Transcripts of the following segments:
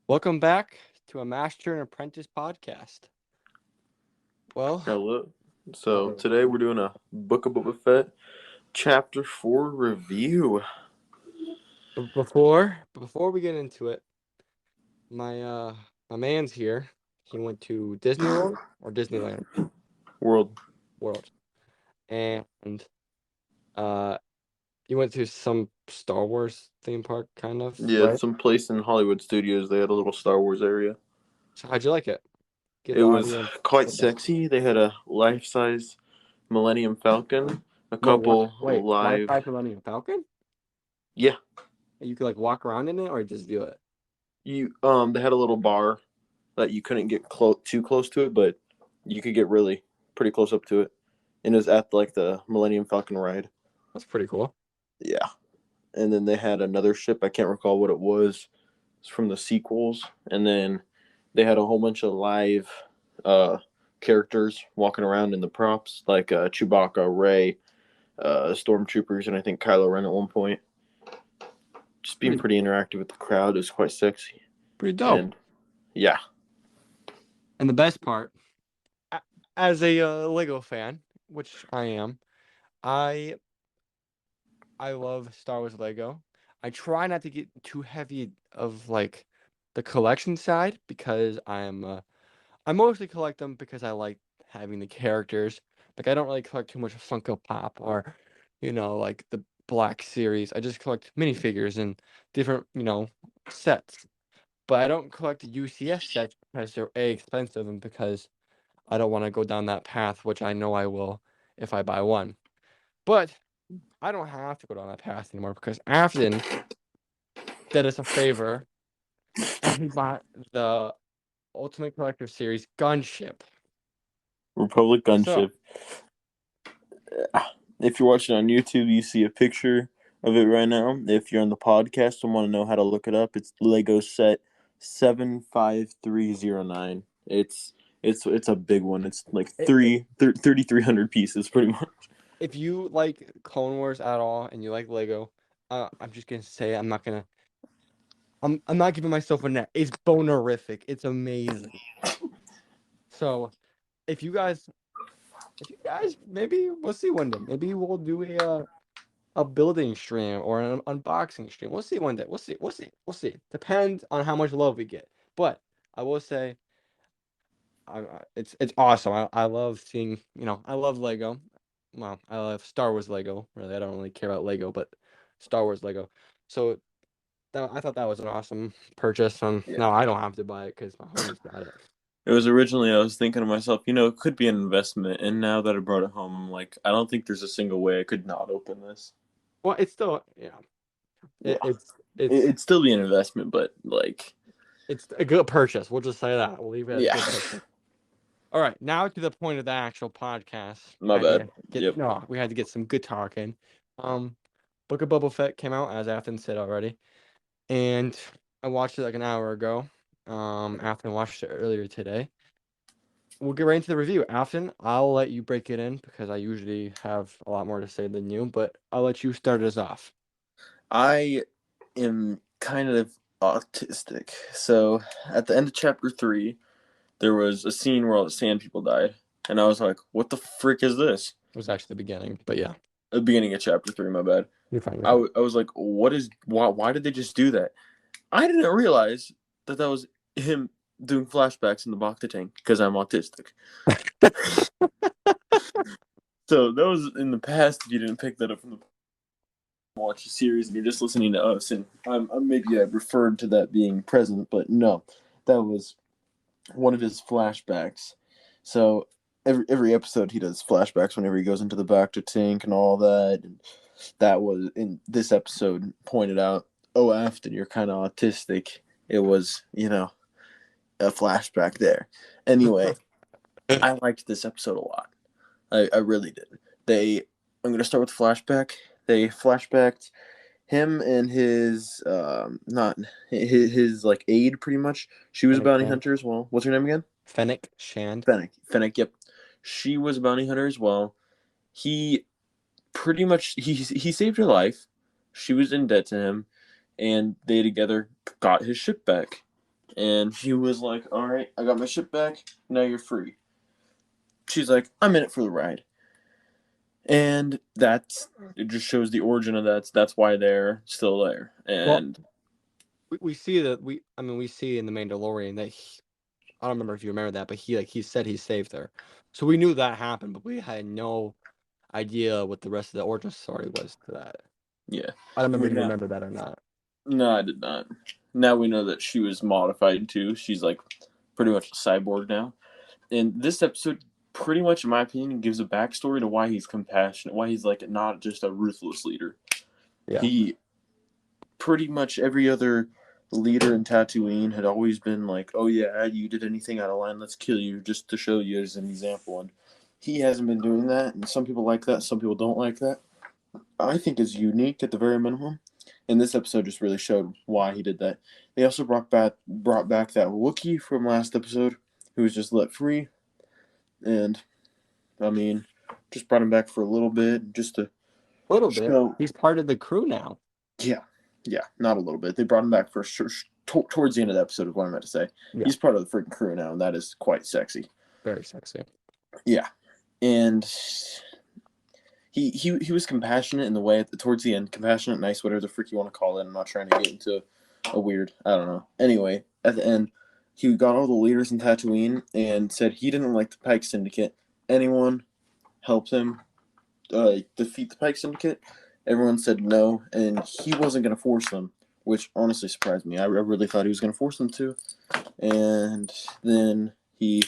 Welcome back to a Master and Apprentice podcast. Well, Hello. So today we're doing a Book of Boba Fett Chapter 4 review. before we get into it, my man's here. He went to Disney World or Disneyland World. and he went to some Star Wars theme park, kind of. Yeah, Right? some place in Hollywood Studios. They had a little Star Wars area. So how'd you like it? Give It the was audience quite the best. sexy. They had a life-size Millennium Falcon, a Whoa, couple wait, live. Millennium Falcon? Yeah, You could like walk around in it or just view it. they had a little bar that you couldn't get too close to it, but you could get really pretty close up to it. And it was at like the Millennium Falcon ride. That's pretty cool. Yeah. And then they had another ship. I can't recall what it was. It's from the sequels. And then they had a whole bunch of live characters walking around in the props, like Chewbacca, Rey, Stormtroopers, and I think Kylo Ren at one point. Just being pretty interactive with the crowd. It was quite sexy. Pretty dope. And yeah. And the best part, as a Lego fan, which I am, I love Star Wars Lego. I try not to get too heavy of like the collection side because I mostly collect them because I like having the characters. Like I don't really collect too much Funko Pop or like the Black Series. I just collect minifigures and different sets. But I don't collect the UCS sets because they're expensive and because I don't want to go down that path, which I know I will if I buy one. But I don't have to go down that path anymore because Afton did us a favor and he bought the Ultimate Collector Series Gunship. Republic Gunship. If you're watching on YouTube, you see a picture of it right now. If you're on the podcast and want to know how to look it up, it's Lego set 75309. It's a big one. It's like 3,300 pieces pretty much. If you like Clone Wars at all and you like Lego, I'm just gonna say I'm not giving myself a net. It's bonerific. It's amazing. So if you guys maybe we'll see one day. Maybe we'll do a building stream or an unboxing stream. We'll see one day. We'll see. Depends on how much love we get. But I will say, it's awesome. I love seeing. I love Lego. Well, I love Star Wars Lego. Really, I don't really care about Lego, but Star Wars Lego. So I thought that was an awesome purchase. Now I don't have to buy it because my homie's got it. It was originally, I was thinking to myself, it could be an investment. And now that I brought it home, I'm like, I don't think there's a single way I could not open this. Well, it's still, It'd still be an investment, but like, it's a good purchase. We'll just say that. We'll leave it at a good purchase. All right, now to the point of the actual podcast. My bad. No, we had to get some good talking. Book of Boba Fett came out, as Afton said already, and I watched it like an hour ago. Afton watched it earlier today. We'll get right into the review. Afton, I'll let you break it in because I usually have a lot more to say than you, but I'll let you start us off. I am kind of autistic. So at the end of chapter 3, there was a scene where all the sand people died. And I was like, what the frick is this? It was actually the beginning, but yeah. The beginning of chapter 3, my bad. You're fine. I was like, why did they just do that? I didn't realize that was him doing flashbacks in the Bacta tank because I'm autistic. So that was in the past. If you didn't pick that up from the watch the series and you're just listening to us, and maybe I referred to that being present, but no, that was one of his flashbacks. So every episode he does flashbacks whenever he goes into the Bacta tank and all that. And that was in this episode pointed out. Oh, Afton, you're kind of autistic. It was, a flashback there. Anyway, I liked this episode a lot. I really did. I'm going to start with the flashback. They flashbacked him and his, not his like aide pretty much. She was a bounty hunter as well. What's her name again? Fennec Shand. Fennec, yep. She was a bounty hunter as well. He pretty much, he saved her life. She was in debt to him. And they together got his ship back. And he was like, "All right, I got my ship back. Now you're free." She's like, "I'm in it for the ride." And it just shows the origin of that. That's why they're still there. Well, And we see that we see in the Mandalorian that I don't remember if you remember that, but he said he saved her. So we knew that happened, but we had no idea what the rest of the origin story was to that. yeah, I don't remember if you now, remember that or not. no, I did not. Now we know that she was modified too. She's like pretty much a cyborg now. And this episode, pretty much, in my opinion, gives a backstory to why he's compassionate, why he's like not just a ruthless leader. Yeah. He pretty much every other leader in Tatooine had always been like, "Oh yeah, you did anything out of line, let's kill you," just to show you as an example. And he hasn't been doing that, and some people like that, some people don't like that. I think is unique at the very minimum, and this episode just really showed why he did that. They also brought back that Wookiee from last episode, who was just let free, and I mean, just brought him back for a little bit, just to A little bit. show. He's part of the crew now. Yeah, yeah, not a little bit. They brought him back for towards the end of the episode. Is what I meant to say. Yeah. He's part of the freaking crew now, and that is quite sexy. Very sexy. Yeah, and he was compassionate in the way towards the end, compassionate, nice, whatever the freak you want to call it. I'm not trying to get into a weird, I don't know. Anyway, at the end, he got all the leaders in Tatooine and said he didn't like the Pike Syndicate. Anyone helped him defeat the Pike Syndicate? Everyone said no, and he wasn't going to force them, which honestly surprised me. I really thought he was going to force them to. And then he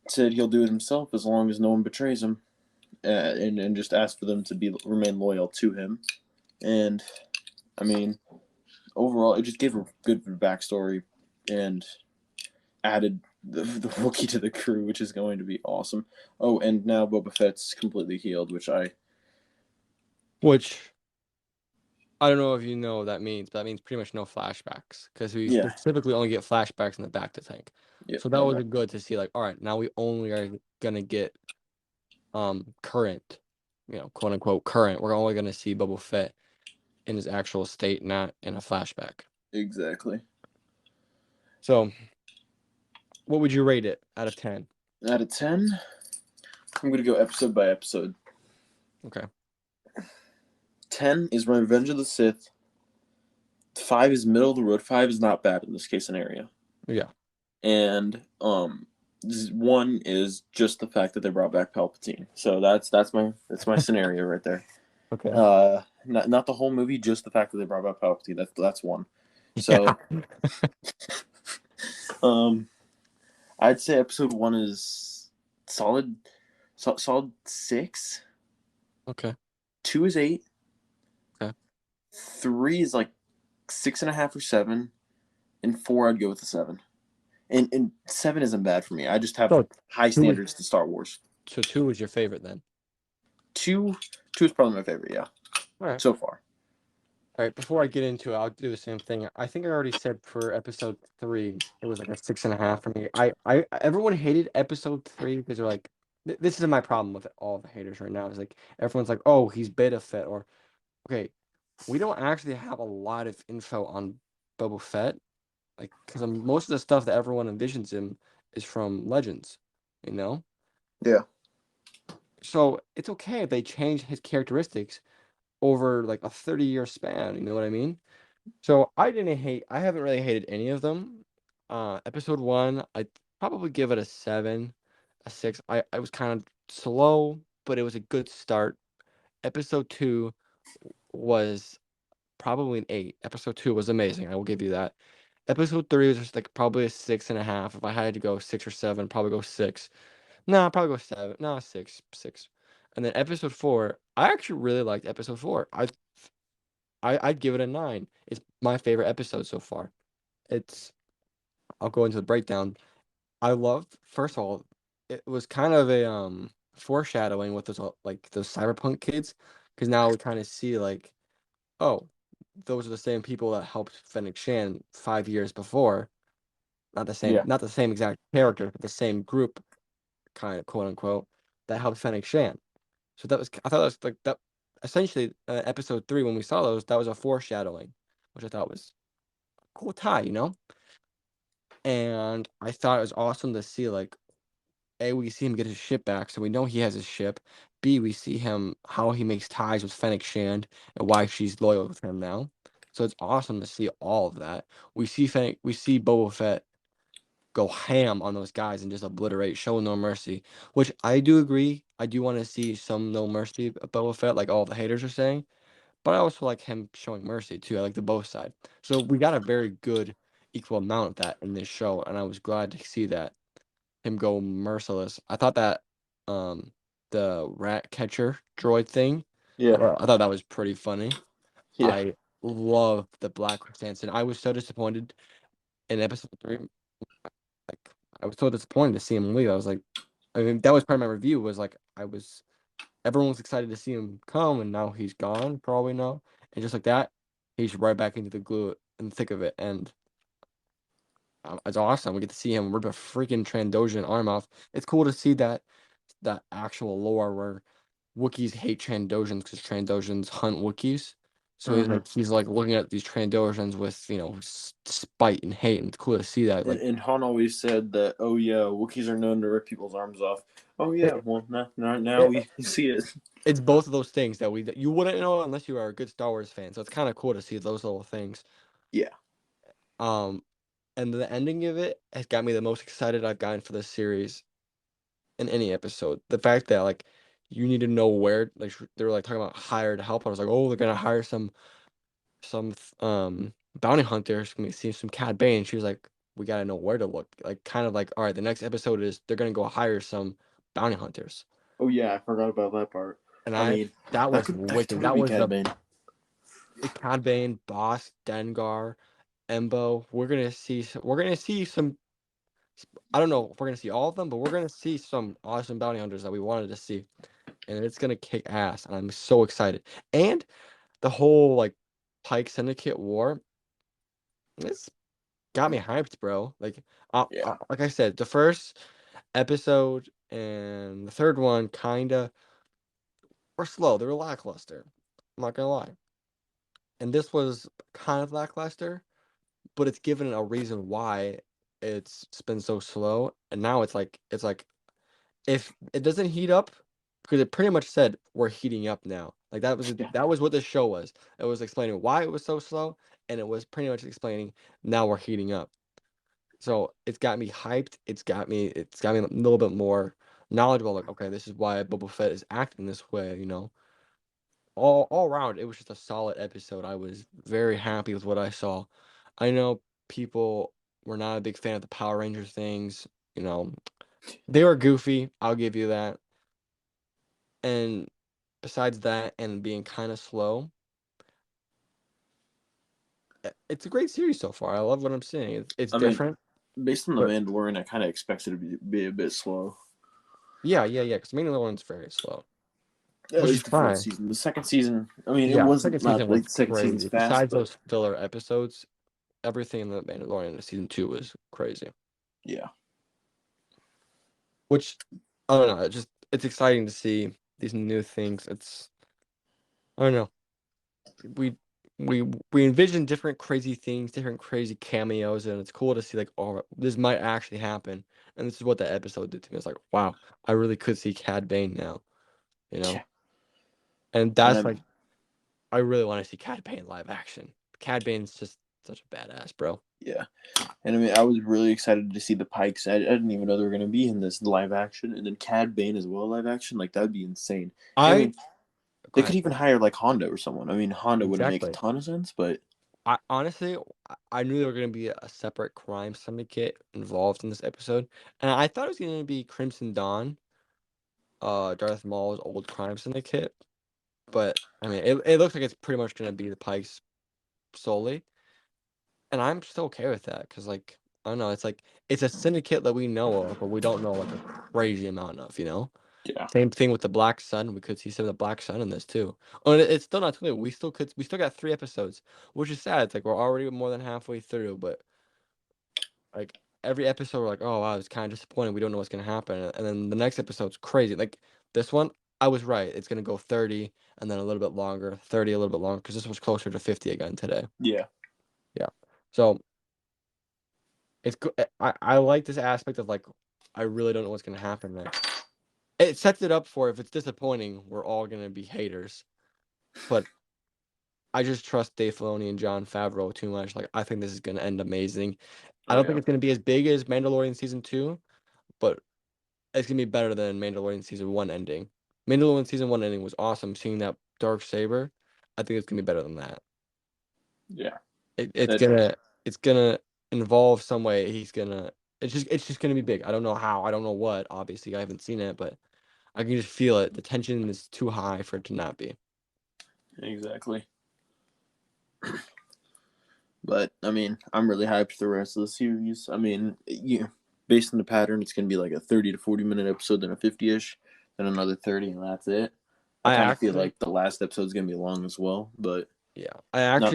said he'll do it himself as long as no one betrays him, and just asked for them to remain loyal to him. And I mean, overall, it just gave a good backstory and added the Wookiee to the crew, which is going to be awesome. Oh, and now Boba Fett's completely healed, which I don't know if you know what that means, but that means pretty much no flashbacks because we yeah specifically only get flashbacks in the back to tank. yep So that no was back. good to see. Like, all right, now we only are gonna get current, quote unquote current. We're only gonna see Boba Fett in his actual state, not in a flashback. Exactly. So, what would you rate it out of 10? Out of 10, I'm gonna go episode by episode. Okay. 10 is Revenge of the Sith. 5 is middle of the road. 5 is not bad in this case scenario. Yeah. And 1 is just the fact that they brought back Palpatine. So that's my scenario right there. Okay. Not the whole movie, just the fact that they brought back Palpatine. That's 1. So, I'd say episode 1 is solid 6. Okay. 2 is 8. Okay. 3 is like 6.5 or 7, and 4 I'd go with a 7. And 7 isn't bad for me. I just have high standards to Star Wars. So 2 is your favorite then? 2 is probably my favorite, yeah. All right. So far. All right, before I get into it, I'll do the same thing. I think I already said for episode 3, it was like a 6.5 for me. Everyone hated episode 3 because they're like, this is my problem with all the haters right now. Is like everyone's like, oh, he's Beta Fett, or okay, we don't actually have a lot of info on Boba Fett, like because most of the stuff that everyone envisions him is from Legends, you know. Yeah. So it's okay if they change his characteristics over like a 30-year span, you know what I mean? So I haven't really hated any of them. Episode 1, I'd probably give it a 7, a 6. I was kind of slow, but it was a good start. Episode 2 was probably an 8. Episode 2 was amazing. I will give you that. Episode 3 was just like probably a 6.5. If I had to go 6 or 7, probably go 6. No, I'll probably go 7. No, 6. 6. And then episode 4, I actually really liked episode 4. I'd give it a 9. It's my favorite episode so far. I'll go into the breakdown. I loved, first of all, it was kind of a foreshadowing with those like those cyberpunk kids, because now we kind of see like, oh, those are the same people that helped Fennec Shan 5 years before. Not the same exact character, but the same group, kind of quote unquote, that helped Fennec Shan. So I thought that was like that. Essentially, episode 3 when we saw those, that was a foreshadowing, which I thought was a cool tie, you know. And I thought it was awesome to see, like, A, we see him get his ship back, so we know he has his ship. B, we see him how he makes ties with Fennec Shand and why she's loyal with him now. So it's awesome to see all of that. We see Boba Fett go ham on those guys and just obliterate, show no mercy. Which I do agree. I do want to see some no mercy of Boba Fett, like all the haters are saying. But I also like him showing mercy too. I like the both side. So we got a very good equal amount of that in this show, and I was glad to see that him go merciless. I thought that the rat catcher droid thing, Yeah, I thought that was pretty funny. yeah. I love the Black Stanson. I was so disappointed in episode 3. Like, I was so disappointed to see him leave. I was like, I mean, that was part of my review. Was like, everyone was excited to see him come, and now he's gone. Probably now, and just like that, he's right back into the glue in the thick of it, and it's awesome. We get to see him rip a freaking Trandoshan arm off. It's cool to see that actual lore where Wookiees hate Trandoshans because Trandoshans hunt Wookiees. So Hmm. he's like looking at these Trandoshans with spite and hate, and it's cool to see that. Like, And Han always said that, oh yeah, Wookiees are known to rip people's arms off. Oh yeah, it, well now it, we see it. it's both of those things that you wouldn't know unless you are a good Star Wars fan. So it's kind of cool to see those little things. Yeah. Um, and the ending of it has got me the most excited I've gotten for this series in any episode. The fact that like you need to know where, like, they were like talking about hired help. I was like, oh, they're gonna hire some bounty hunters. Can we see some Cad Bane? She was like, we gotta know where to look. Like, kind of like, all right, the next episode is they're gonna go hire some bounty hunters. Oh yeah, I forgot about that part. And I mean, that was that could wicked. totally That be was Cad Bane. the Cad Bane, Boss, Dengar, Embo. We're gonna see some. I don't know if we're gonna see all of them, but we're gonna see some awesome bounty hunters that we wanted to see, and it's gonna kick ass. And I'm so excited. And the whole like Pike Syndicate war, it's got me hyped, bro. Yeah. Like I said, the first episode and the third one kinda were slow. They were lackluster. I'm not gonna lie. And this was kind of lackluster, but it's given a reason why it's been so slow. And now it's like if it doesn't heat up, because it pretty much said we're heating up now. Like Yeah. that was what this show was. It was explaining why it was so slow, and it was pretty much explaining now we're heating up. So it's got me hyped. It's got me a little bit more knowledgeable. Like, okay, this is why Boba Fett is acting this way. All around, it was just a solid episode. I was very happy with what I saw. I know people were not a big fan of the Power Rangers things. You know, they were goofy. I'll give you that. And besides that, and being kind of slow, it's a great series so far. I love what I'm seeing. It's I mean, different, based on the but Mandalorian, I kind of expected it to be a bit slow. yeah, yeah, yeah. Because Mandalorian's very slow, At which is least the first fine. season. The second season, I mean, it Yeah, wasn't second season not was like the second season's crazy. fast, Besides but those filler episodes, everything in the Mandalorian in season 2 was crazy. yeah, Which I don't know. It's exciting to see these new things. I don't know. We we envision different crazy things, different crazy cameos, and it's cool to see like, oh, this might actually happen. And this is what the episode did to me. It's like, wow, I really could see Cad Bane now, you know? yeah, And and that's like, I really want to see Cad Bane live action. Cad Bane's just such a badass, bro. yeah, and I mean, I was really excited to see the Pikes. I didn't even know they were going to be in this live action, and then Cad Bane as well live action. Like that would be insane. I I mean, Go they could ahead. even hire like Honda or someone. I mean, Honda wouldn't make a Exactly. ton of sense, but I honestly, I knew there were going to be a separate crime syndicate involved in this episode, and I thought it was going to be Crimson Dawn, Darth Maul's old crime syndicate. But I mean, it looks like it's pretty much going to be the Pikes solely, and I'm still okay with that because, like, I don't know, it's like it's a syndicate that we know of, but we don't know like a crazy amount of. yeah, Same thing with the Black Sun. We could see some of the Black Sun in this too. Oh, and it's still not too late. We still got 3 episodes, which is sad. It's like we're already more than halfway through, but like every episode, we're like, oh wow, it's kind of disappointing. We don't know what's gonna happen, and then the next episode's crazy. Like this one, I was right. It's gonna go 30, and then a little bit longer, 30, a little bit longer, because this was closer to 50 again today. yeah. Yeah. So It's good. I like this aspect of like I really don't know what's gonna happen next. It sets it up for if it's disappointing, we're all gonna be haters. But I just trust Dave Filoni and Jon Favreau too much. Like I think this is gonna end amazing. I Oh don't think yeah, it's gonna be as big as Mandalorian season 2, but it's gonna be better than Mandalorian season 1 ending. Mandalorian season 1 ending was awesome. Seeing that dark saber, I think it's gonna be better than that. yeah. It, it's That gonna it's gonna involve some way. It's just gonna be big. I don't know how. I don't know what. Obviously, I haven't seen it, but I can just feel it. The tension is too high for it to not be. exactly. But I mean, I'm really hyped for the rest of the series. I mean, based on the pattern, it's gonna be like a 30 to 40 minute episode, then a 50ish, then another 30, and that's it. I I kind of feel actually, like the last episode is gonna be long as well, but yeah, not.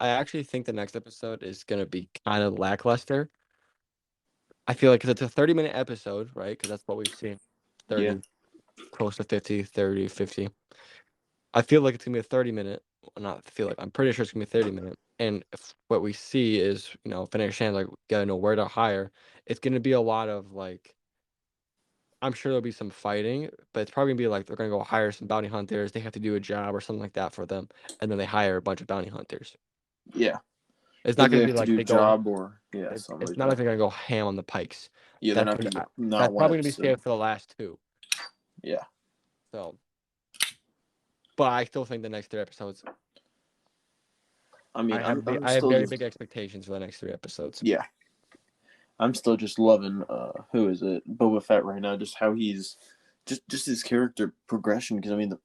I actually think the next episode is gonna be kind of lackluster. I feel like 'cause it's a 30-minute episode, right? Because that's what we've seen. Yeah, 30, close to 50, 30, 50. I feel like it's gonna be a 30-minute. Not feel like I'm pretty sure it's gonna be 30-minute. And if what we see is, Fennec Shand like gotta know where to hire. It's gonna be a lot of like I'm sure there'll be some fighting, but it's probably gonna be like they're gonna go hire some bounty hunters. They have to do a job or something like that for them, and then they hire a bunch of bounty hunters. yeah. It's not Either they gonna be have to like do a they go. job or yeah, something It's like not like that. they're gonna go ham on the pikes. Yeah, they're That's not gonna, gonna get not that's one probably gonna be episode. saved for the last two. Yeah, So, but I still think the next 3 episodes. I mean, I'm I have still very big just expectations for the next 3 episodes. yeah, I'm still just loving who is it, Boba Fett right now. Just how he's just his character progression. Because I mean,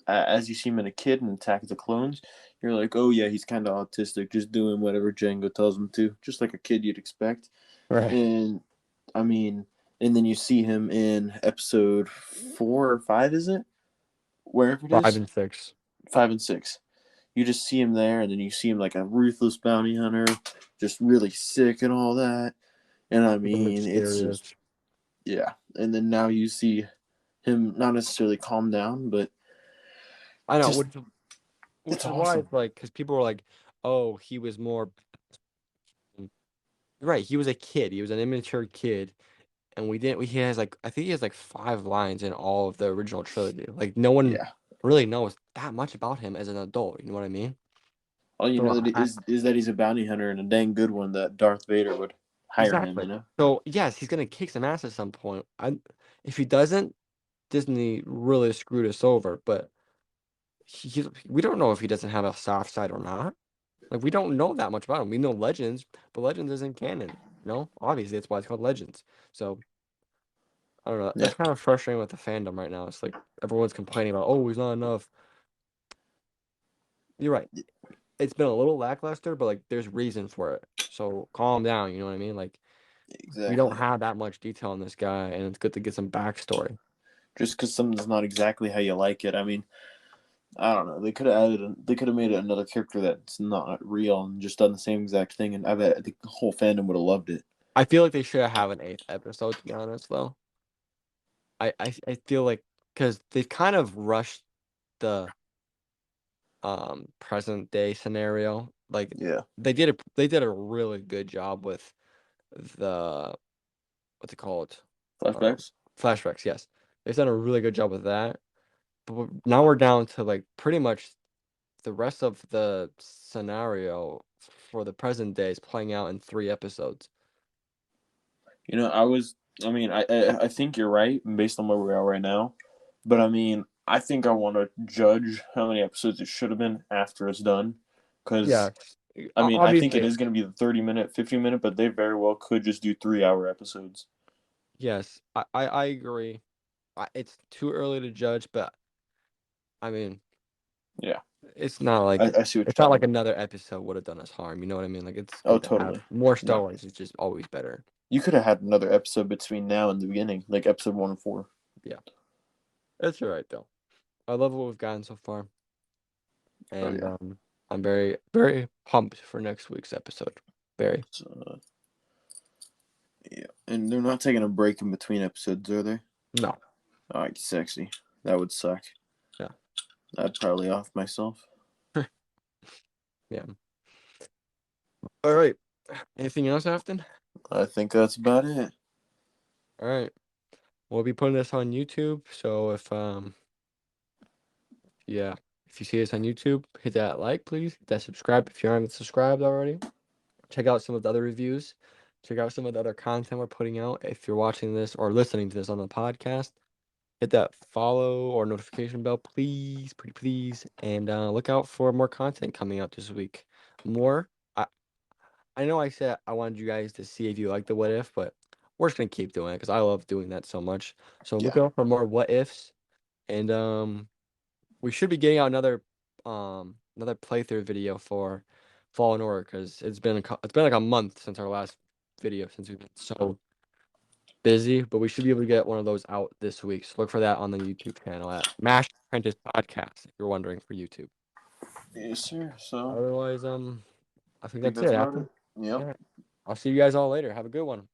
as you see him in a kid in Attack of the Clones, you're like, oh yeah, he's kind of autistic, just doing whatever Django tells him to, just like a kid you'd expect. Right. And I mean, and then you see him in episode 4 or 5, is it? Wherever it Five is, and six. 5 and 6. You just see him there, and then you see him like a ruthless bounty hunter, just really sick and all that. And I The mean, it's just mysterious. yeah. And then now you see him not necessarily calm down, but I know, just which it's is why awesome. it's like because people were like, oh, he was more. Right, he was a kid. He was an immature kid, and we didn't. He has like I think he has like 5 lines in all of the original trilogy. Like no one Yeah. really knows that much about him as an adult. You know what I mean? All you know So that is that he's a bounty hunter and a dang good one that Darth Vader would hire him. exactly. You know. So yes, he's gonna kick some ass at some point. If he doesn't, Disney really screwed us over. But we don't know if he doesn't have a soft side or not. Like we don't know that much about him. We know Legends, but Legends isn't canon. Obviously that's why it's called Legends. So I don't know. Yeah. That's kind of frustrating with the fandom right now. It's like everyone's complaining about, oh, he's not enough. You're right. It's been a little lackluster, but like there's reason for it. So calm down. You know what I mean? Like we don't Exactly. have that much detail on this guy, and it's good to get some backstory. Just because something's not exactly how you like it, I mean, I don't know. They could have they could have made it another character that's not real and just done the same exact thing, and I bet the whole fandom would have loved it. I feel like they should have an eighth episode. To be honest, though, I feel like because they've kind of rushed the present day scenario. Like Yeah. they did a really good job with the what's it called? Um, Flashbacks. flashbacks, yes. They've done a really good job with that. But now we're down to like pretty much the rest of the scenario for the present day is playing out in 3 episodes. You know, I mean, I think you're right based on where we are right now, but I mean, I think I want to judge how many episodes it should have been after it's done, because Yeah. I mean, I think it Obviously, is going to be the 30 minute, 50 minute, but they very well could just do 3 hour episodes. yes. I agree. It's too early to judge, but I mean, Yeah, it's not like I see what it's you're not like saying. another episode would have done us harm. You know what I mean? Like it's Oh, good to have totally. more Star No, Wars is just always better. you could have had another episode between now and the beginning, like episode 1 and 4. Yeah. That's all right though. I love what we've gotten so far. Oh And yeah. I'm very, very pumped for next week's episode. Very. So, yeah, and they're not taking a break in between episodes, are they? No. All right, sexy. That would suck. Yeah. I'd probably off myself. Yeah. All right. Anything else, Afton? I think that's about it. All right. We'll be putting this on YouTube. So if if you see this on YouTube, hit that like, please. Hit that subscribe if you aren't subscribed already. Check out some of the other reviews. Check out some of the other content we're putting out. If you're watching this or listening to this on the podcast, hit that follow or notification bell, please, pretty please, and look out for more content coming out this week. More. I know I said I wanted you guys to see if you like the what if, but we're just gonna keep doing it because I love doing that so much. So look Yeah. out for more what ifs, and we should be getting out another playthrough video for Fallen Order because it's been like a month since our last video since we've been so busy, but we should be able to get one of those out this week. So look for that on the YouTube channel at Mash Apprentice Podcast if you're wondering for YouTube. Yes, sir. So Otherwise, I I think think that's that's it. about it. Yep. All right. I'll see you guys all later. Have a good one.